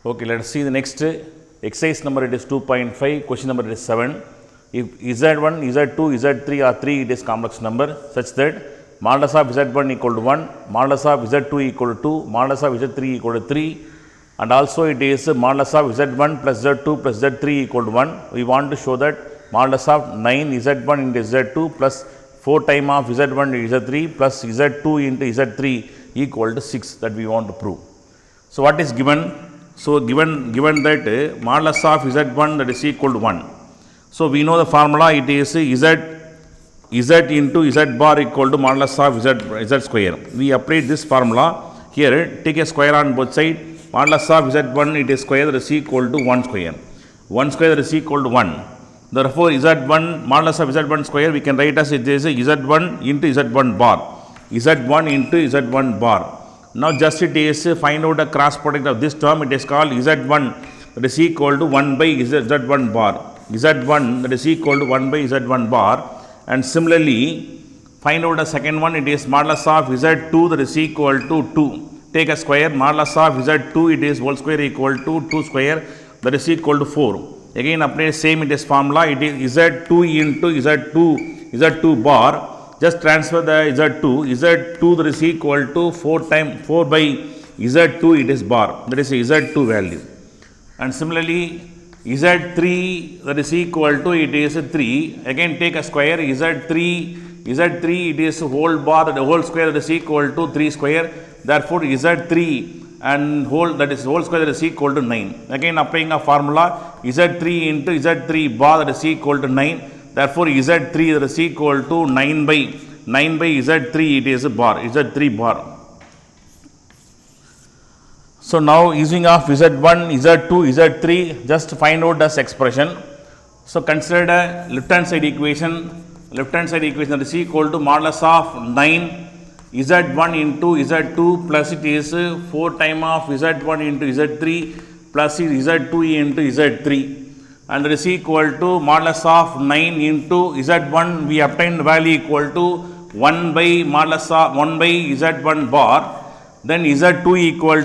Okay, let us see the next exercise number. It is 2.5. Question number is 7. If Z1, Z2, Z3 are 3, it is complex number such that modulus of Z1 equal to 1, modulus of Z2 equal to 2, modulus of Z3 equal to 3, and also it is modulus of Z1 plus Z2 plus Z3 equal to 1. We want to show that modulus of 9 Z1 into Z2 plus 4 times of Z1 into Z3 plus Z2 into Z3 equal to 6, that we want to prove. So, what is given? So, given that modulus of Z1 that is equal to 1. So, we know the formula, it is Z into Z bar equal to modulus of Z square. We apply this formula here, take a square on both sides. Modulus of Z1 it is square, that is equal to 1 square. 1 square that is equal to 1. Therefore, Z1 modulus of Z1 square we can write as it is Z1 into Z1 bar. Z1 into Z1 bar. Now, just it is find out the cross product of this term, it is called Z1 that is equal to 1 by Z1 bar. Z1 that is equal to 1 by Z1 bar, and similarly find out the second one, it is modulus of Z2 that is equal to 2. Take a square, modulus of Z2 it is whole square equal to 2 square, that is equal to 4. Again apply same it is formula, it is Z2 into Z2 bar. Just transfer the Z2 that is equal to 4 by Z2 it is bar, that is Z2 value. And similarly Z3 that is equal to it is 3, again take a square, Z3 it is whole bar, the whole square that is equal to 3 square, therefore Z3 and whole that is whole square that is equal to 9. Again applying a formula, Z3 into Z3 bar that is equal to 9. Therefore, Z3 that is equal to 9 by Z3 it is a bar, Z3 bar. So, now using of Z1, Z2, Z3, just find out this expression. So, consider the left hand side equation that is equal to modulus of 9 Z1 into Z2 plus it is 4 times of Z1 into Z3 plus Z2 into Z3. And that is equal to modulus of 9 into Z1, we obtained value equal to 1 by modulus of 1 by Z1 bar, then Z2 equal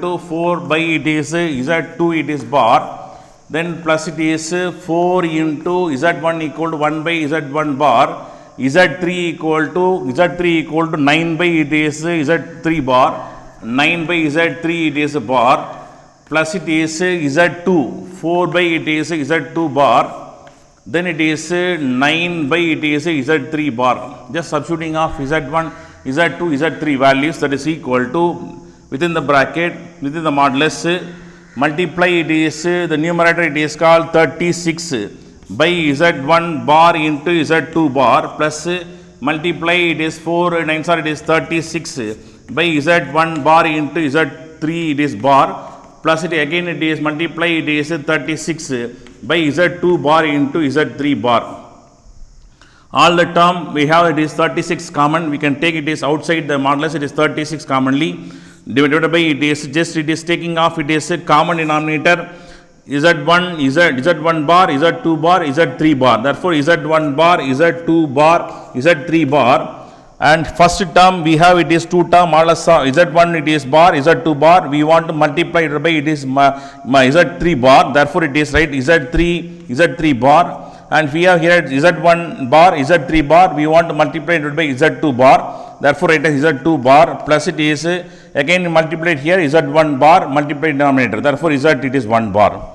to 4 by it is Z2 it is bar, then plus it is 4 into Z1 equal to 1 by Z1 bar, Z3 equal to 9 by it is Z3 bar, 9 by Z3 it is a bar, plus it is Z2, 4 by it is Z2 bar, then it is 9 by it is Z3 bar. Just substituting of Z1, Z2, Z3 values, that is equal to within the bracket, within the modulus, multiply it is the numerator it is called 36 by Z1 bar into Z2 bar plus multiply it is 4 9s are it is 36 by Z1 bar into Z3 it is bar, plus it again it is multiply it is 36 by Z2 bar into Z3 bar. All the term we have it is 36 common, we can take it is outside the modulus, it is 36 commonly, divided by it is just it is taking off it is a common denominator Z1, Z1 bar, Z2 bar, Z3 bar. Therefore, Z1 bar, Z2 bar, Z3 bar. And first term we have it is 2 term modulus of Z1 it is bar, Z2 bar, we want to multiply it by it is my Z3 bar, therefore it is right Z3 bar, and we have here Z1 bar, Z3 bar, we want to multiply it by Z2 bar, therefore it is Z2 bar, plus it is again multiplied here Z1 bar, multiplied denominator, therefore Z it is 1 bar.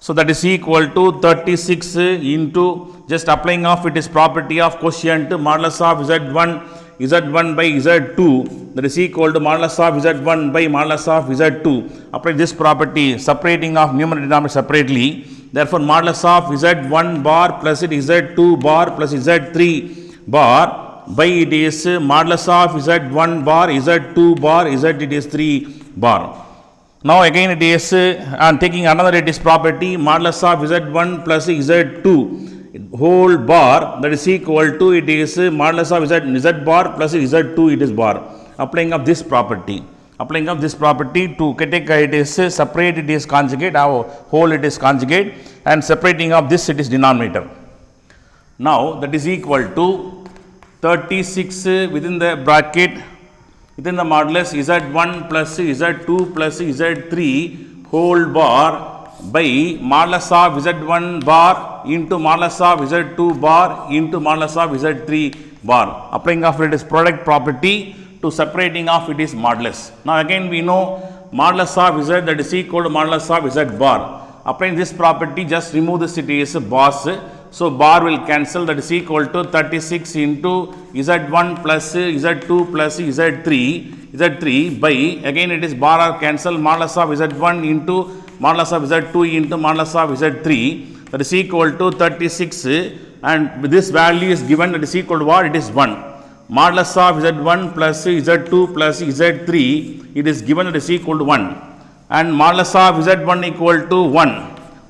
So, that is equal to 36 into just applying of it is property of quotient modulus of Z1 by Z2, that is equal to modulus of Z1 by modulus of Z2. Apply this property separating of numerator denominator separately. Therefore, modulus of Z1 bar plus it is Z2 bar plus Z3 bar by it is modulus of Z1 bar, Z2 bar, Z it is 3 bar. Now again it is I am taking another it is property modulus of Z1 plus Z2 whole bar, that is equal to it is modulus of Z bar plus Z2 it is bar. Applying of this property to take it is separate it is conjugate, whole it is conjugate, and separating of this it is denominator. Now that is equal to 36 within the bracket within the modulus z1 plus z2 plus z3 whole bar by modulus of z1 bar into modulus of z2 bar into modulus of z3 bar. Applying of it is product property to separating of it is modulus. Now again we know modulus of z that is equal to modulus of z bar. Applying this property, just remove this, it is bars. So bar will cancel, that is equal to 36 into z1 plus z2 plus z3 by, again it is bar are cancelled, modulus of z1 into modulus of z2 into modulus of z3, that is equal to 36, and this value is given, that is equal to what? It is 1. Modulus of z1 plus z2 plus z3, it is given, that is equal to 1. And modulus of z1 equal to 1,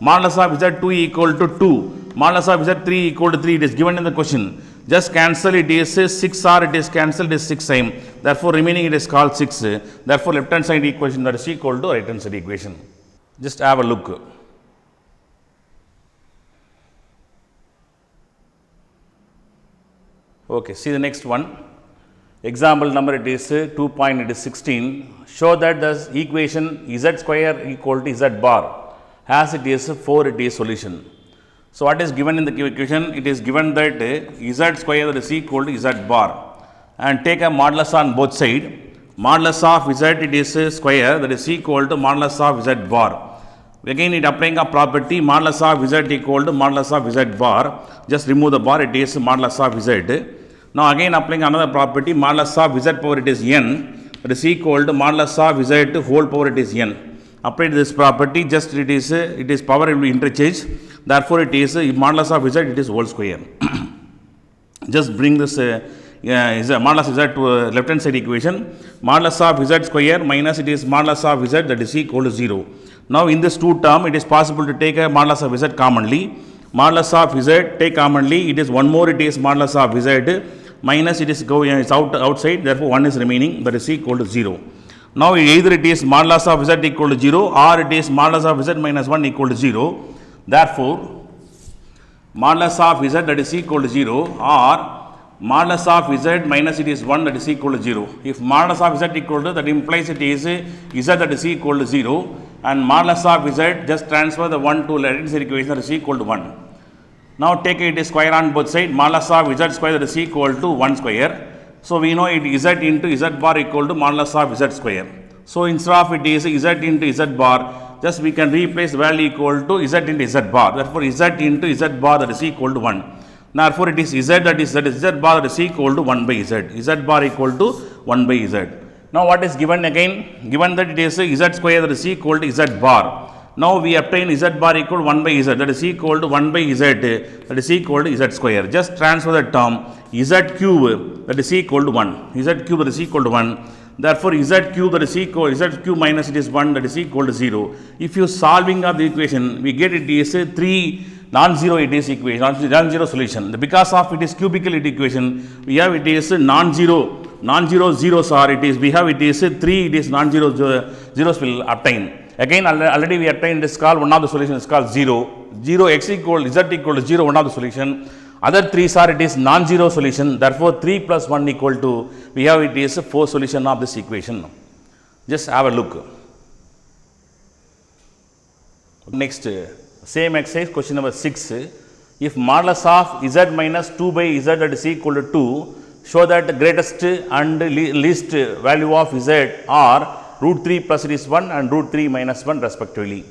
modulus of z2 equal to 2, modulus of z3 equal to 3, it is given in the question. Just cancel, it is 6 or it is cancelled, it is 6 time. Therefore, remaining it is called 6. Therefore, left hand side equation that is equal to right hand side equation. Just have a look. Okay, see the next one. Example number it is 2.16. Show that the equation z square equal to z bar has it is 4 it is solution. So what is given in the equation? It is given that z square is equal to z bar, and take a modulus on both side. Modulus of z it is square, that is equal to modulus of z bar. Again it applying a property, modulus of z equal to modulus of z bar. Just remove the bar, it is modulus of z. Now again applying another property, modulus of z power it is n, that is equal to modulus of z whole power it is n. Apply this property, just it is power will be interchange. Therefore it is modulus of z it is whole square. Just bring this modulus of z to left hand side equation. Modulus of z square minus it is modulus of z, that is equal to 0. Now in this two term it is possible to take a modulus of z commonly. Modulus of z take commonly, it is one more, it is modulus of z minus it is it's outside, therefore 1 is remaining, that is equal to 0. Now either it is modulus of z equal to 0 or it is modulus of z minus 1 equal to 0. Therefore, modulus of z that is equal to 0 or modulus of z minus it is 1 that is equal to 0. If modulus of z equal to, that implies it is z that is equal to 0, and modulus of z, just transfer the 1 to left hand side equation, that is equal to 1. Now take it is square on both sides, modulus of z square that is equal to 1 square. So we know it is z into z bar equal to modulus of z square. So instead of it is z into z bar, just we can replace value equal to z into z bar. Therefore z into z bar that is equal to 1. Therefore it is z that is z bar that is equal to 1 by z. Z bar equal to 1 by z. Now what is given again? Given that it is z square that is equal to z bar. Now we obtain z bar equal to 1 by z, that is equal to 1 by z, that is equal to z square. Just transfer the term z cube that is equal to 1. Z cube that is equal to 1. Therefore z cube that is equal, z cube minus it is 1, that is equal to 0. If you solving of the equation, we get it is 3 non-zero it is equation, non-zero solution. Because of it is cubical equation, we have it is non-zero zeros are it is, we have it is 3 it is non-zero zeros will obtain. Again already we obtained this called one of the solution is called 0. 0 x equal z equal to 0, one of the solution. Other 3's are it is non-zero solution. Therefore 3 plus 1 equal to, we have it is 4 solution of this equation. Just have a look. Next, same exercise, question number 6. If modulus of z minus 2 by z that is equal to 2, show that the greatest and least value of z are root 3 plus it is 1 and root 3 minus 1 respectively.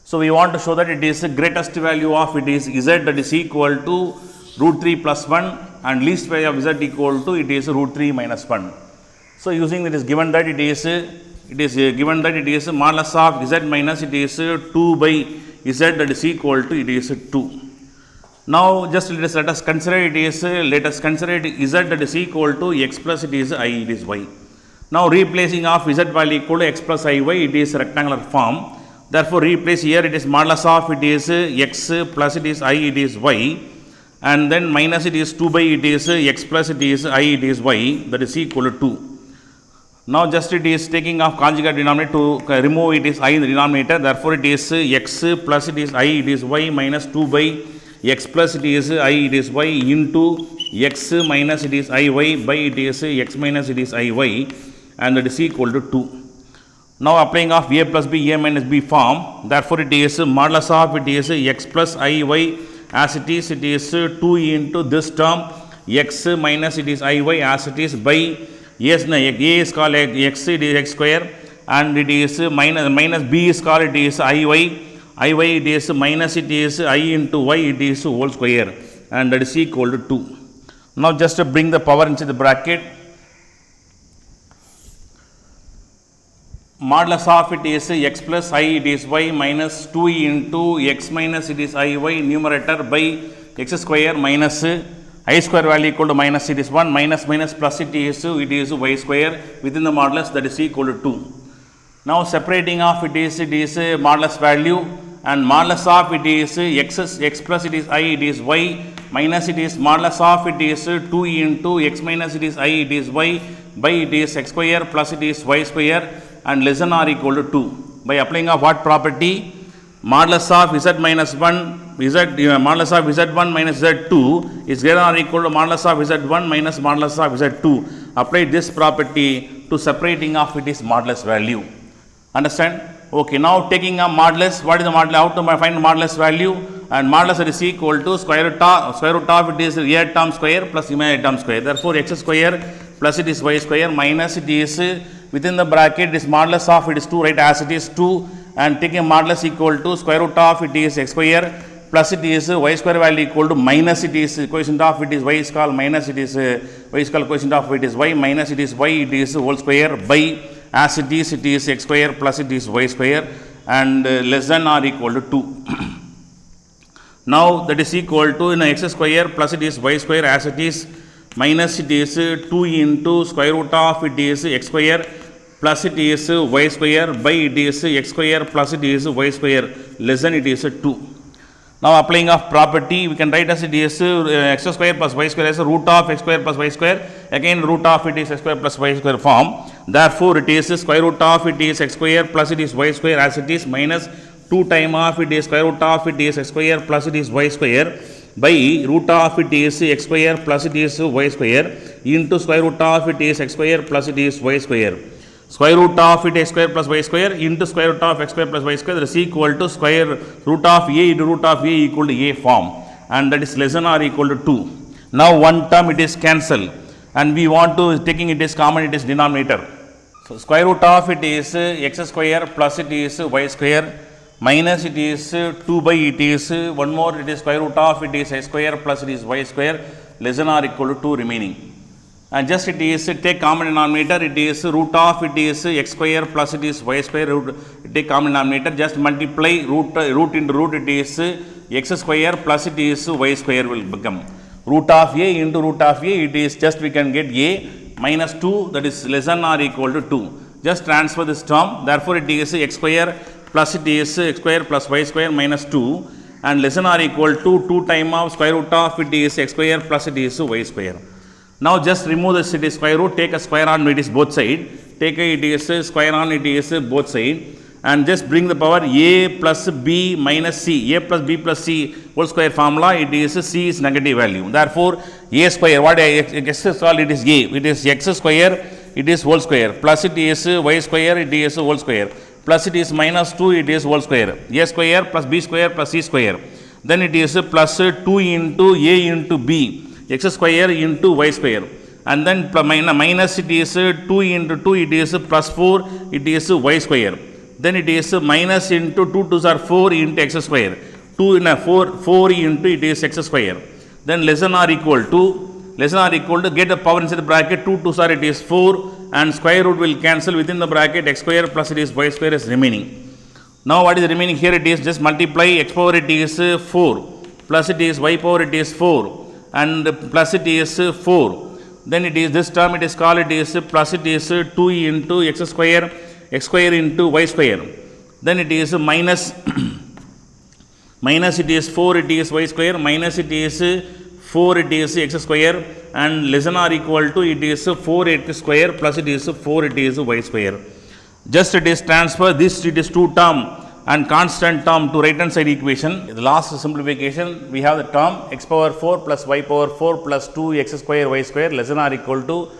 So we want to show that it is the greatest value of it is z that is equal to root 3 plus 1 and least value of z equal to it is root 3 minus 1. So using it is given that it is given that it is modulus of z minus it is 2 by z that is equal to it is 2. Now just let us consider it is z that is equal to x plus it is I, it is y. Now replacing of z value equal to x plus I y, it is rectangular form. Therefore replace here it is modulus of it is x plus it is I, it is y, and then minus it is 2 by it is x plus it is I, it is y, that is equal to 2. Now just it is taking off conjugate denominator to remove it is I in the denominator. Therefore it is x plus it is I, it is y minus 2 by x plus it is I, it is y into x minus it is I y by it is x minus it is I y. and that is equal to 2. Now applying of a plus b, a minus b form, therefore it is modulus of it is x plus iy, as it is 2 into this term x minus it is iy as it is by yes, a is called x, it is x square, and it is minus b is called it is iy it is minus it is I into y, it is whole square, and that is equal to 2. Now just to bring the power into the bracket, modulus of it is x plus I, it is y minus 2 into x minus it is iy numerator by x square minus I square value equal to minus it is 1 minus plus it is y square within the modulus, that is equal to 2. Now separating off it is modulus value, and modulus of it is x plus it is I, it is y minus it is modulus of it is 2 into x minus it is I, it is y by it is x square plus it is y square, and less than or equal to 2. By applying of what property? Modulus of z minus 1, modulus of z1 minus z2 is greater than or equal to modulus of z1 minus modulus of z2. Apply this property to separating of it is modulus value. Understand? Okay, now taking a modulus, what is the modulus? How to find modulus value? And modulus is equal to square root of it is a term square plus imaginary term square. Therefore, x square plus it is y square minus it is within the bracket it is modulus of it is 2, right, as it is 2, and taking a modulus equal to square root of it is x square plus it is y square value equal to minus it is coefficient of it is y is called minus it is y is called coefficient of it is y minus it is y, it is whole square by as it is x square plus it is y square, and less than or equal to 2. Now that is equal to x square plus it is y square as it is minus it is 2 into square root of it is x square plus it is y square by it is x square plus it is y square less than it is 2. Now applying of property, we can write as it is x square plus y square as a root of x square plus y square, again root of it is x square plus y square form. Therefore it is square root of it is x square plus it is y square as it is minus 2 times of it is square root of it is x square plus it is y square by root of it is x square plus it is y square into square root of it is x square plus it is y square. Square root of it x square plus y square into square root of x square plus y square, that is equal to square root of a into root of a equal to a form, and that is less than or equal to 2. Now one term it is cancelled, and we want to taking it is common, it is denominator. So square root of it is x square plus it is y square minus it is 2 by it is one more it is square root of it is x square plus it is y square less than or equal to 2 remaining. And just it is take common denominator, it is root of it is x square plus it is y square, root take common denominator, just multiply root into root, it is x square plus it is y square will become root of a into root of a, it is just we can get a minus 2, that is less than or equal to 2. Just transfer this term, therefore it is x square plus it is x square plus y square minus 2, and less than or equal to 2 times of square root of it is x square plus it is y square. Now just remove this it is square root, take a square on it is both side, take a it is square on it is both side, and just bring the power a plus b minus c, a plus b plus c whole square formula, it is c is negative value. Therefore a square, what x is called, it is a, it is x square, it is whole square, plus it is y square, it is whole square, plus it is minus 2, it is whole square, a square plus b square plus c square, then it is plus 2 into a into b, x square into y square, and then minus it is 2 into 2, it is plus 4, it is y square, then it is minus into 2 2s are 4 into x square, 2 in a 4 into it is x square, then less than or equal to get the power inside the bracket, 2 2s are it is 4, and square root will cancel within the bracket, x square plus it is y square is remaining. Now what is remaining here, it is just multiply x power it is 4 plus it is y power it is 4 and plus it is 4, then it is this term it is called it is plus it is 2 into x square into y square, then it is minus minus it is 4 it is y square minus it is 4 it is x square, and less than or equal to it is 4 x square plus it is 4 it is y square. Just it is transfer this it is 2 term and constant term to right hand side equation. The last simplification, we have the term x power 4 plus y power 4 plus 2 x square y square less than or equal to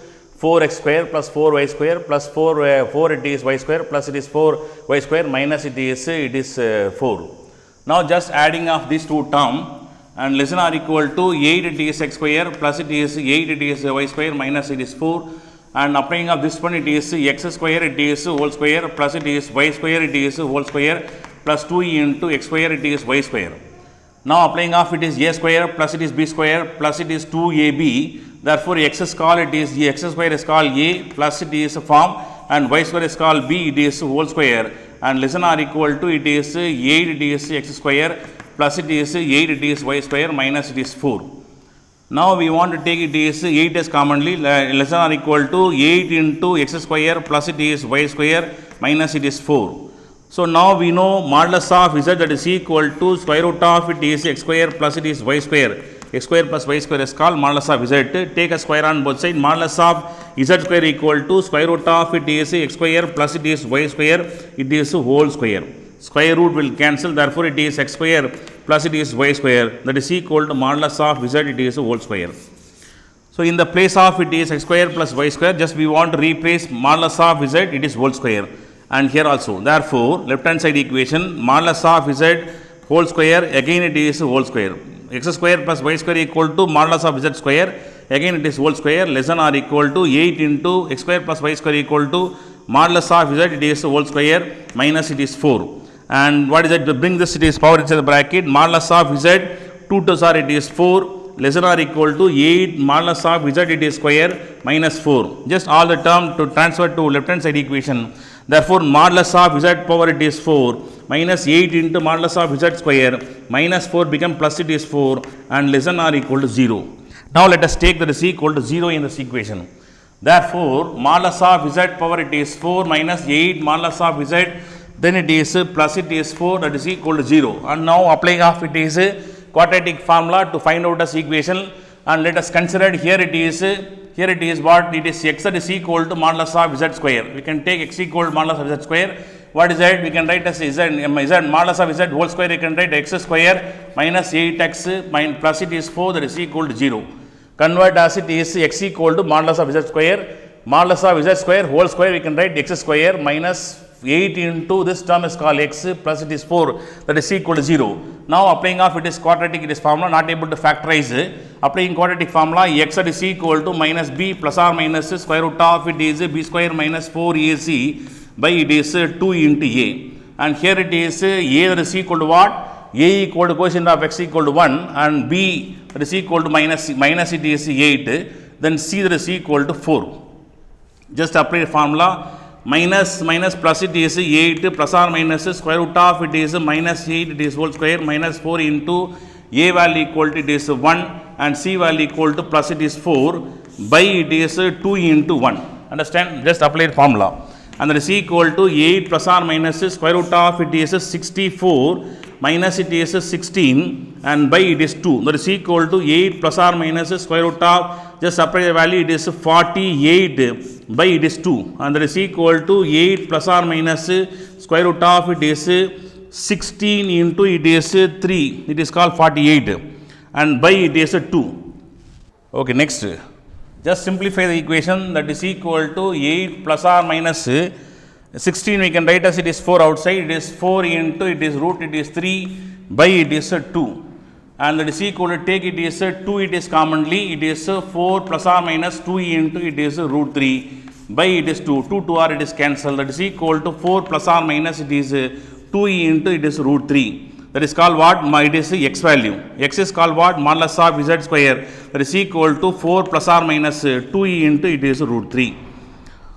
4x square plus 4y square plus 4 it is y square plus it is 4y square minus it is 4. Now just adding of these two terms and less than or equal to 8 it is x square plus it is 8 it is y square minus it is 4, and applying of this one it is x square it is whole square plus it is y square it is whole square plus 2e into x square it is y square. Now applying of it is a square plus it is b square plus it is 2ab. Therefore, x is called it is x square is called a plus it is a form and y square is called b, it is whole square, and less than or equal to it is 8 it is x square plus it is 8 it is y square minus it is 4. Now we want to take it is 8 as commonly less than or equal to 8 into x square plus it is y square minus it is 4. So now we know modulus of z that is equal to square root of it is x square plus it is y square. X square plus y square is called modulus of z. Take a square on both sides. Modulus of z square equal to square root of it is x square plus it is y square. It is whole square. Square root will cancel. Therefore, it is x square plus it is y square. That is equal to modulus of z. It is whole square. So in the place of it is x square plus y square, just we want to replace modulus of z. It is whole square. And here also. Therefore, left hand side equation modulus of z whole square, again it is whole square. X square plus y square equal to modulus of z square, again it is whole square, less than or equal to 8 into x square plus y square equal to modulus of z, it is whole square minus it is 4. And what is it? To bring this, it is power inside the bracket, modulus of z 2 to r, it is 4, less than or equal to 8 modulus of z, it is square minus 4. Just all the term to transfer to left hand side equation. Therefore, modulus of z power it is 4 minus 8 into modulus of z square minus 4 become plus it is 4 and less than or equal to 0. Now let us take that is equal to 0 in this equation. Therefore, modulus of z power it is 4 minus 8 modulus of z, then it is plus it is 4, that is equal to 0. And now applying of it is quadratic formula to find out this equation, and let us consider here it is what it is x that is equal to modulus of z square. We can take x equal to modulus of z square. What is that? We can write as z modulus of z whole square. You can write x square minus 8x plus it is 4, that is equal to 0. Convert as it is x equal to modulus of z square. Modulus of z square whole square, we can write x square minus 8 into this term is called x plus it is 4, that is equal to 0. Now applying of it is quadratic, it is formula, not able to factorize. Applying quadratic formula, x that is equal to minus b plus or minus square root of it is b square minus 4ac by it is 2 into a. And here it is a that is equal to what? A equal to quotient of x equal to 1 and b that is equal to minus it is 8, then c that is equal to 4. Just apply the formula. Minus plus it is 8 plus or minus square root of it is minus 8, it is whole square minus 4 into a value equal to it is 1 and c value equal to plus it is 4 by it is 2 into 1. Understand? Just apply the formula. And that is equal to 8 plus or minus square root of it is 64 minus it is 16 and by it is 2. That is equal to 8 plus or minus square root of, just apply the value, it is 48 by it is 2, and that is equal to 8 plus or minus square root of it is 16 into it is 3, it is called 48 and by it is 2. Okay, next. Just simplify the equation, that is equal to 8 plus or minus 16, we can write as it is 4 outside, it is 4 into it is root, it is 3 by it is 2. And that is equal to take it is 2, it is commonly, it is 4 plus or minus 2e into it is root 3 by it is 2, 2 to r it is cancelled, that is equal to 4 plus or minus it is 2e into it is root 3. That is called what? It is x value. X is called what? Modulus of z square, that is equal to 4 plus or minus 2e into it is root 3.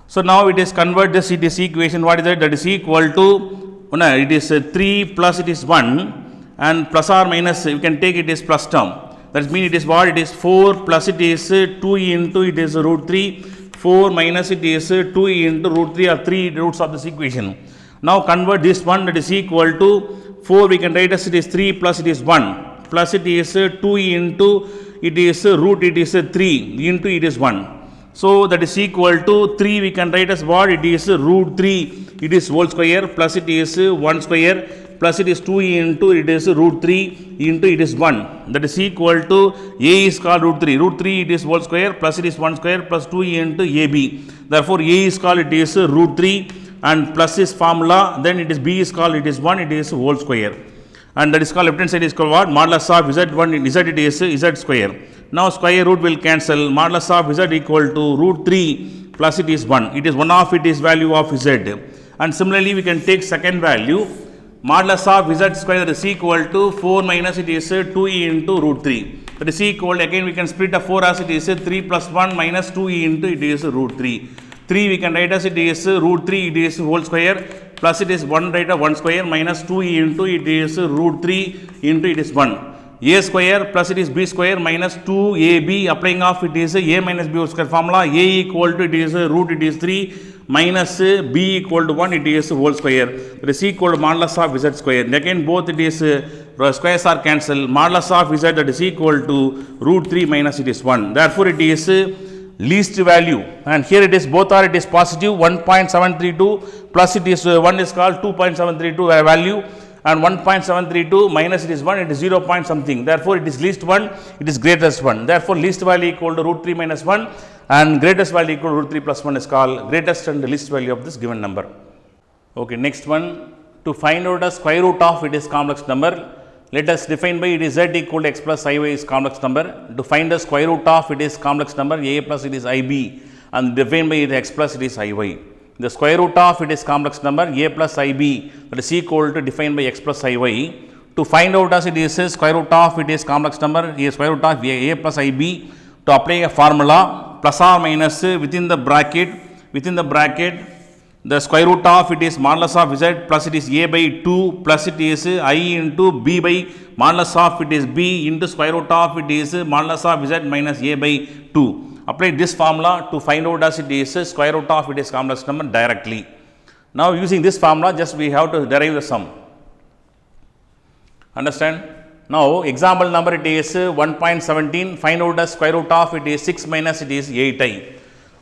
So now it is convert this, it is equation, what is that? That is equal to, it is 3 plus it is 1 and plus or minus, you can take it is plus term. That means it is what? It is 4 plus it is 2e into it is root 3, 4 minus it is 2e into root 3 are 3 roots of this equation. Now convert this one, that is equal to 4, we can write as it is 3 plus it is 1 plus it is 2e into it is root it is 3 into it is 1. So that is equal to 3, we can write as what? It is root 3, it is whole square plus it is 1 square plus it is 2e into it is root 3 into it is 1. That is equal to a is called root 3. Root 3 it is whole square plus it is 1 square plus 2e into ab. Therefore, a is called it is root 3 and plus is formula. Then it is b is called it is 1, it is whole square. And that is called left hand side is called what? Modulus of z1 in z it is z square. Now square root will cancel. Modulus of z equal to root 3 plus it is 1. It is 1 of it is value of z. And similarly we can take second value. Modulus of z square that is equal to 4 minus it is 2e into root 3. That is equal, again we can split a 4 as it is 3 plus 1 minus 2e into it is root 3. 3 we can write as it is root 3 it is whole square plus it is 1 write a 1 square minus 2e into it is root 3 into it is 1. A square plus it is b square minus 2ab applying of it is a minus b whole square formula. A equal to it is root it is 3 minus b equal to 1 it is whole square. It is equal to modulus of z square. Again both it is squares are cancelled. Modulus of z that is equal to root 3 minus it is 1. Therefore, it is least value, and here it is both are it is positive 1.732 plus it is 1 is called 2.732 value, and 1.732 minus it is 1, it is 0 point something. Therefore, it is least 1, it is greatest 1. Therefore, least value equal to root 3 minus 1 and greatest value equal to root 3 plus 1 is called greatest and least value of this given number. Okay, next one, to find out the square root of it is complex number, let us define by it is z equal to x plus iy is complex number. To find the square root of it is complex number a plus it is ib, and define by it x plus it is iy. The square root of it is complex number a plus ib that is equal to defined by x plus iy. To find out as it is square root of it is complex number a square root of a plus ib, to apply a formula plus or minus within the bracket the square root of it is modulus of z plus it is a by 2 plus it is I into b by modulus of it is b into square root of it is modulus of z minus a by 2. Apply this formula to find out as it is square root of it is complex number directly. Now using this formula just we have to derive the sum. Understand? Now example number it is 1.17, find out the square root of it is 6 minus it is 8i.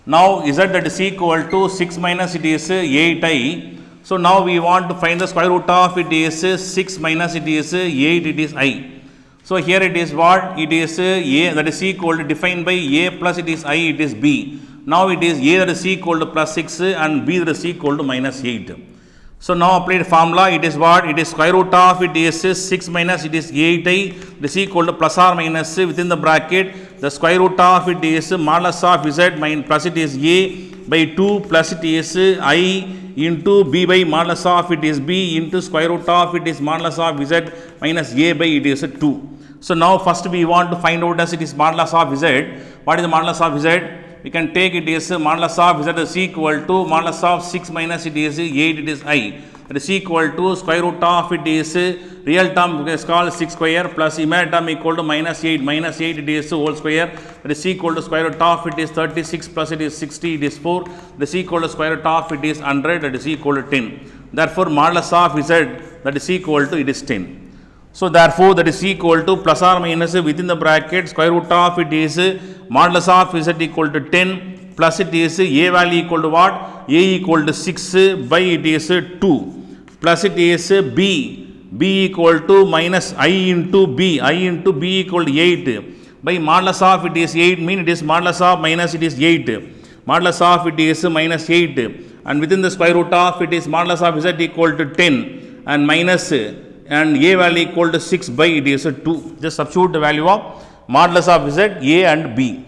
Now z that is equal to 6 minus it is 8i. So now we want to find the square root of it is 6 minus it is 8 it is I. So here it is what? It is a that is equal to defined by a plus it is I it is b. Now it is a that is equal to plus 6 and b that is equal to minus 8. So now applied formula it is what? It is square root of it is 6 minus it is 8i, it is equal to plus or minus within the bracket the square root of it is modulus of z minus plus it is a by 2 plus it is I into b by modulus of it is b into square root of it is modulus of z minus a by it is 2. So now first we want to find out as it is modulus of z. What is the modulus of z? We can take it is modulus of z is equal to modulus of 6 minus it is 8 it is I. It is equal to square root of it is real term is called 6 square plus imaginary term equal to minus 8 it is whole square. It is equal to square root of it is 36 plus it is 60 it is 4. It is equal to square root of it is 100 that is equal to 10. Therefore, modulus of z that is equal to it is 10. So therefore, that is equal to plus or minus within the bracket square root of it is modulus of z equal to 10 plus it is a value equal to what? A equal to 6 by it is 2 plus it is b equal to minus I into b equal to 8 by modulus of it is 8 mean it is modulus of minus it is 8 modulus of it is minus 8 and within the square root of it is modulus of z equal to 10 and minus and a value equal to 6 by it is 2. Just substitute the value of modulus of z, a and b,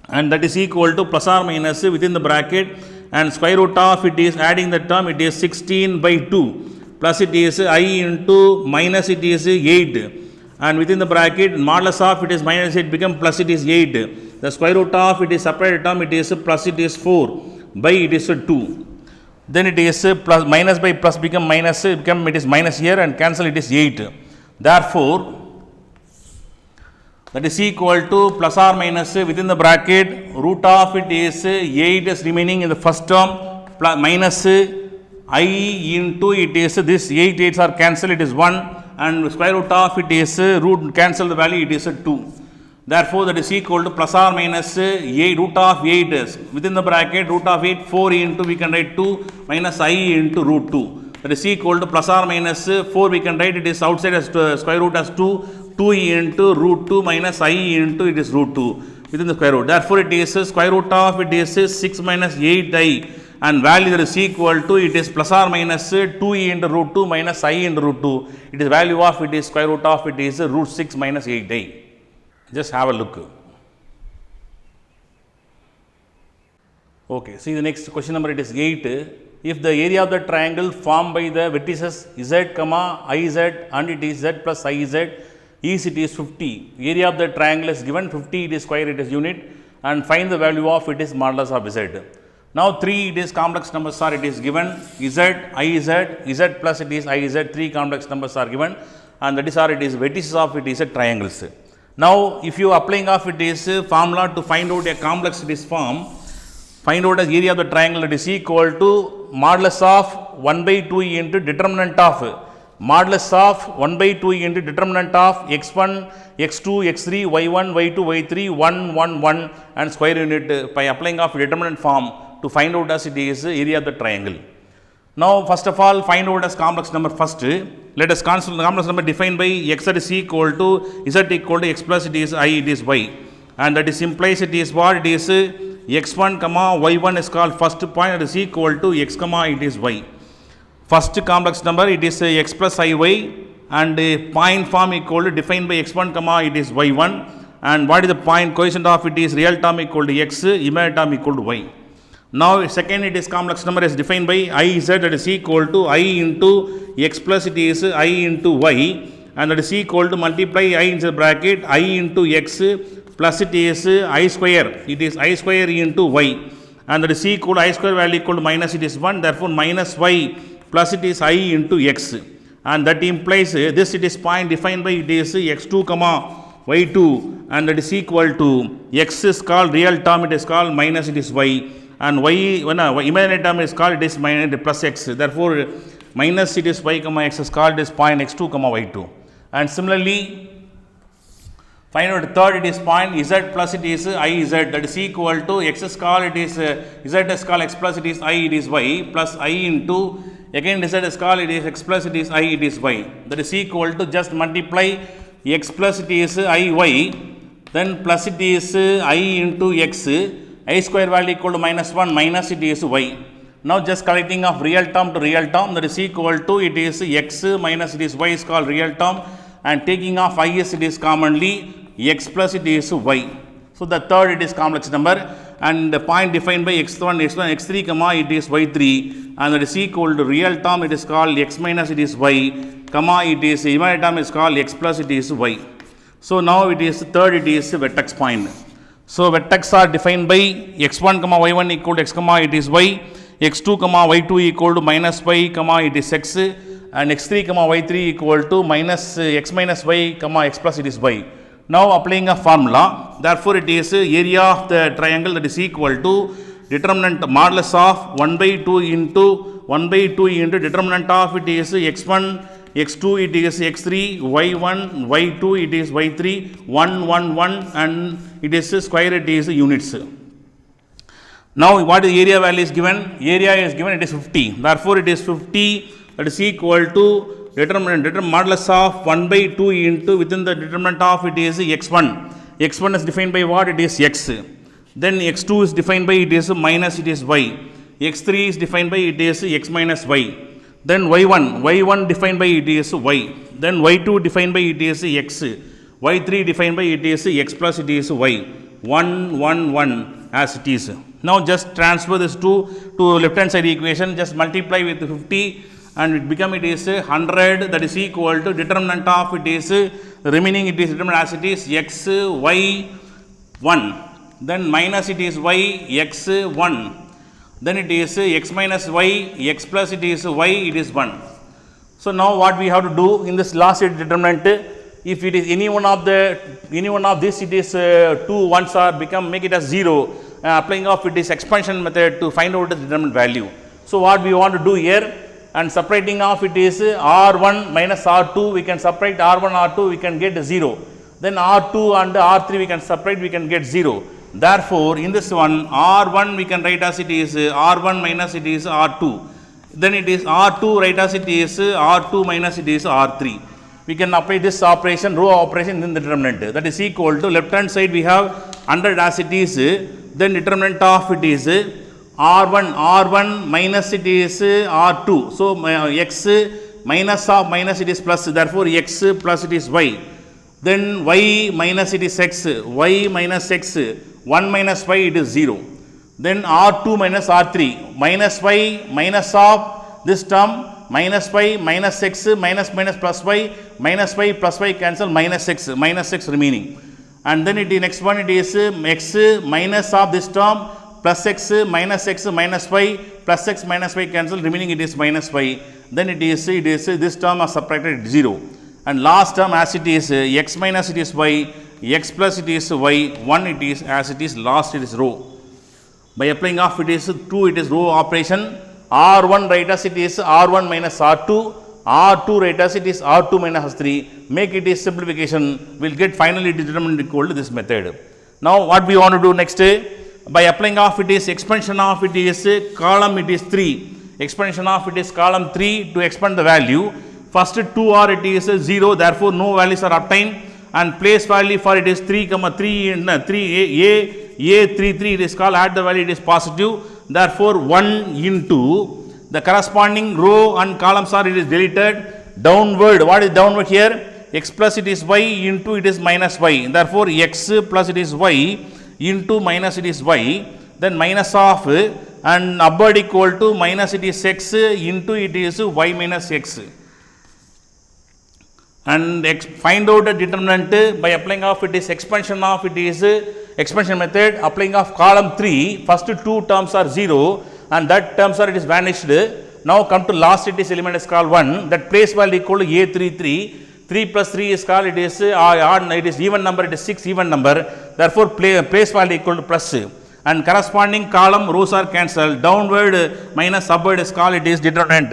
and that is equal to plus or minus within the bracket and square root of it is adding the term it is 16 by 2 plus it is I into minus it is 8 and within the bracket modulus of it is minus 8 become plus it is 8. The square root of it is separate term it is plus it is 4 by it is 2. Then it is plus minus by plus become minus it is minus here and cancel it is 8. Therefore, that is equal to plus or minus within the bracket root of it is 8 is remaining in the first term plus minus I into it is this 8 8s are cancelled it is 1 and square root of it is root cancel the value it is 2. Therefore, that is equal to plus or minus 8 root of 8 is within the bracket root of 8 4 into we can write 2 minus I into root 2. that is equal to plus or minus 4 we can write it is outside as square root as 2e into root 2 minus I into it is root 2 within the square root. Therefore, it is square root of it is 6 minus 8i and value that is equal to it is plus or minus 2e into root 2 minus I into root 2. It is value of it is square root of it is root 6 minus 8i. Just have a look. Okay, see the next question number, it is 8. If the area of the triangle formed by the vertices z, iz and it is z plus iz is it is 50. Area of the triangle is given 50, it is square, it is unit, and find the value of it is modulus of z. Now 3 it is complex numbers are it is given z, iz, z plus it is iz, 3 complex numbers are given, and that is are it is vertices of it is a triangles. Now if you applying of it is formula to find out a complex it is form, find out the area of the triangle that is equal to modulus of 1 by 2 into determinant of modulus of 1 by 2 into determinant of x1, x2, x3, y1, y2, y3, 1, 1, 1 and square unit by applying of determinant form to find out as it is area of the triangle. Now first of all find out as complex number first. Let us consider the complex number defined by x that is equal to z equal to x plus it is I it is y, and that is implies it is what it is x1 comma y1 is called first point, that is equal to x comma it is y. First complex number it is x plus iy and point form equal to defined by x1 comma it is y1, and what is the point coefficient of it is real term equal to x, imaginary term equal to y. Now second it is complex number is defined by iz that is equal to I into x plus it is I into y, and that is equal to multiply I inside bracket I into x plus it is I square, it is I square into y, and that is equal to I square value equal to minus it is 1, therefore minus y plus it is I into x, and that implies this it is point defined by it is x2 comma y2, and that is equal to x is called real term it is called minus it is y, and y when imaginary term is called it is minus plus x, therefore minus it is y comma x is called is point x2 comma y2. And similarly find out third it is point z plus it is I z, that is equal to x is called it is z is called x plus it is I it is y plus I into again z is called it is x plus it is I it is y, that is equal to just multiply x plus it is I y, then plus it is I into x, I square value equal to minus 1 minus it is y. Now just collecting of real term to real term, that is equal to it is x minus it is y is called real term, and taking off is it is commonly x plus it is y. So the third it is complex number, and the point defined by x1, x1, x3 comma it is y3, and that is equal to real term it is called x minus it is y comma it is imaginary term is called x plus it is y. So now it is third it is vertex point. So vertex are defined by x1 comma y1 equal to x comma it is y, x2 comma y2 equal to minus y comma it is x, and x3 comma y3 equal to minus x minus y comma x plus it is y. Now applying a formula, therefore it is area of the triangle that is equal to determinant modulus of 1 by 2 into 1 by 2 into determinant of it is x1, x2 it is x3, y1, y2 it is y3, 1, 1, 1 and it is square it is units. Now what is area value is given? Area is given it is 50. Therefore it is 50 that is equal to determinant modulus of 1 by 2 into within the determinant of it is x1. x1 is defined by what? It is x. Then x2 is defined by it is minus it is y. x3 is defined by it is x minus y. Then y1 defined by it is y. Then y2 defined by it is x. y3 defined by it is x plus it is y. 1, 1, 1 as it is. Now just transfer this to left hand side equation, just multiply with 50 and it become it is 100, that is equal to determinant of it is remaining it is determined as it is x y 1, then minus it is y x 1, then it is x minus y x plus it is y it is 1. So now what we have to do in this last determinant, if it is any one of this it is 2 ones are become make it as 0, applying of it is expansion method to find out the determinant value. So what we want to do here, and separating off it is R1 minus R2, we can separate R1 R2 we can get 0, then R2 and R3 we can separate, we can get 0. Therefore in this one R1 we can write as it is R1 minus it is R2, then it is R2 write as it is R2 minus it is R3. We can apply this operation, row operation in the determinant. That is equal to left hand side we have 100 as it is, then determinant of it is R1 minus it is R2. So x minus of minus it is plus, therefore x plus it is y. Then y minus it is x, y minus x, 1 minus y it is 0. Then R2 minus R3, minus y minus of this term, minus y minus x minus minus plus y plus y cancel, minus x remaining. And then it is next one, it is x minus of this term plus x minus y plus x minus y cancel, remaining it is minus y. Then it is this term are subtracted 0. And last term as it is x minus it is y, x plus it is y, 1 it is as it is, last it is row. By applying of it is 2, it is row operation. R1 write as it is R1 minus R2, R2 write as it is R2 minus 3, make it is simplification, we will get finally determinant equal to this method. Now what we want to do next, by applying of it is expansion of it is column it is 3, expansion of it is column 3 to expand the value. First 2 are it is 0, therefore no values are obtained, and place value for it is 3, 3 A33 it is called, add the value it is positive, therefore 1 into the corresponding row and columns are it is deleted. Downward, what is downward here? X plus it is y into it is minus y, therefore x plus it is y into minus it is y, then minus of and upward equal to minus it is x into it is y minus x. And find out the determinant by applying of it is expansion of it is expansion method, applying of column 3, first 2 terms are 0 and that terms are it is vanished. Now come to last it is element is called 1, that place value equal to A33, 3 plus 3 is called it is odd, it is even number, it is 6 even number, therefore place value equal to plus, and corresponding column rows are cancelled, downward minus upward is called it is determinant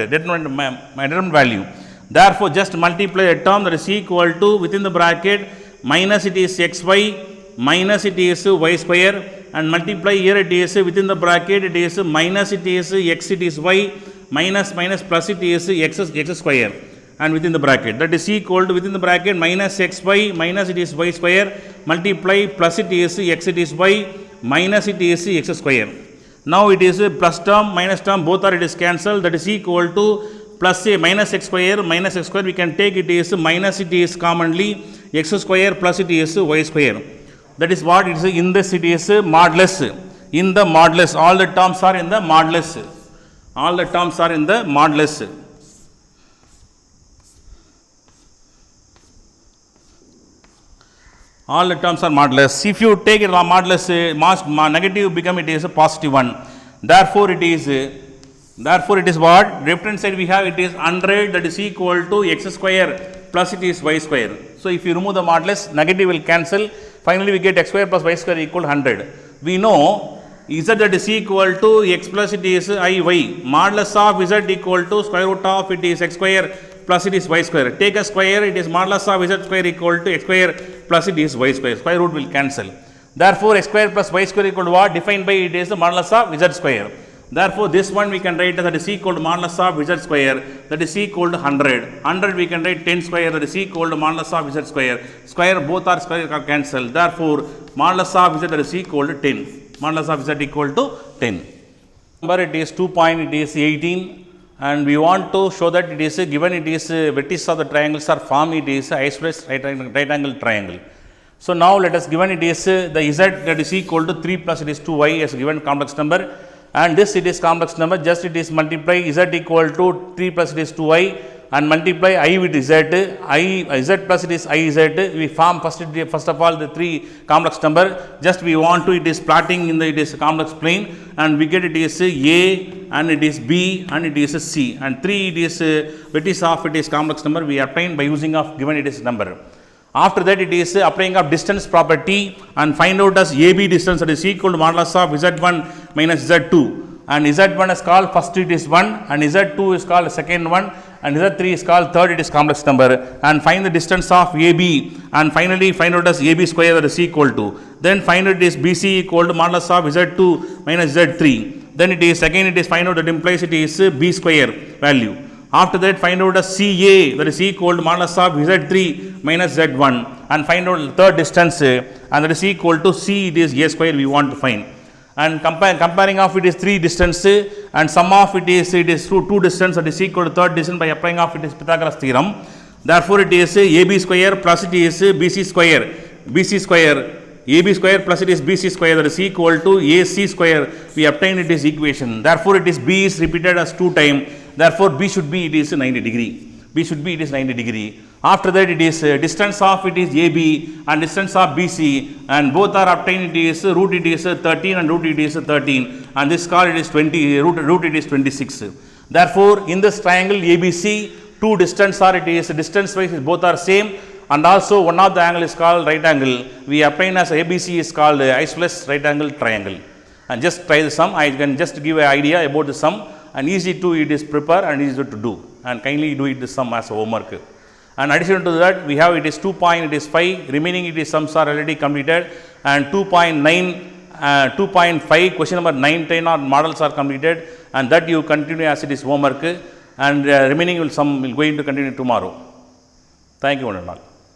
value. Therefore just multiply a term that is equal to within the bracket minus it is xy minus it is y square, and multiply here it is within the bracket it is minus it is x it is y minus plus it is x square, and within the bracket that is equal to within the bracket minus xy minus it is y square multiply plus it is x it is y minus it is x square. Now it is plus term minus term both are it is cancelled, that is equal to plus a minus x square we can take it is minus it is commonly x square plus it is y square. That is what it is in this it is modulus. In the modulus, all the terms are in the modulus. All the terms are in the modulus. All the terms are modulus. If you take it modulus, negative become it is a positive one. Therefore it is what? Left hand side we have it is 100, that is equal to x square plus it is y square. So if you remove the modulus, negative will cancel. Finally we get x square plus y square equal to 100. We know z that is equal to x plus it is I y. Modulus of z equal to square root of it is x square plus it is y square. Take a square, it is modulus of z square equal to x square plus it is y square. Square root will cancel. Therefore x square plus y square equal to what? Defined by it is the modulus of z square. Therefore this one we can write as that is equal to modulus of z square, that is equal to 100. 100 we can write 10 square, that is equal to modulus of z square. Square both are square are cancelled. Therefore modulus of z that is equal to 10. Modulus of z equal to 10. Number it is 2.18, and we want to show that it is given it is vertices of the triangles are formed, it is isosceles right angle triangle. So now let us given it is the z that is equal to 3 plus it is 2y as given complex number, and this it is complex number, just it is multiply z equal to 3 plus it is 2y and multiply I with z plus it is iz. We form first of all the 3 complex number, just we want to it is plotting in the it is complex plane, and we get it is a and it is b and it is c, and 3 it is vertices of it is complex number we obtain by using of given it is number. After that it is applying of distance property and find out as AB distance that is equal to modulus of Z1 minus Z2, and Z1 is called first it is 1 and Z2 is called second one and Z3 is called third it is complex number, and find the distance of AB and finally find out as AB square that is equal to, then find out is BC equal to modulus of Z2 minus Z3. Then it is again it is find out that implies it is b square value. After that find out the CA, that is equal to modulus of Z3 minus Z1, and find out the third distance, and that is equal to C, it is A square we want to find. And comparing of it is 3 distance, and sum of it is two distance, that is equal to third distance by applying of it is Pythagoras theorem. Therefore it is AB square plus it is BC square, AB square plus it is BC square, that is equal to AC square. We obtain it is equation. Therefore it is B is repeated as 2 times. Therefore B should be it is 90 degree. B should be it is 90 degree. After that it is distance of it is AB and distance of BC, and both are obtained. It is root it is 13 and root it is 13, and this called it is 20, root it is 26. Therefore in this triangle ABC, two distance are it is distance wise both are same, and also one of the angle is called right angle. We obtain as ABC is called isosceles right angle triangle. And just try the sum. I can just give an idea about the sum, and easy to it is prepare and easy to do, and kindly do it the sum as a homework. And addition to that we have it is 2.5, remaining it is sums are already completed, and 2.9, 2.5 question number 9, 10 or models are completed, and that you continue as it is homework, and remaining will sum will going to continue tomorrow. Thank you one and all.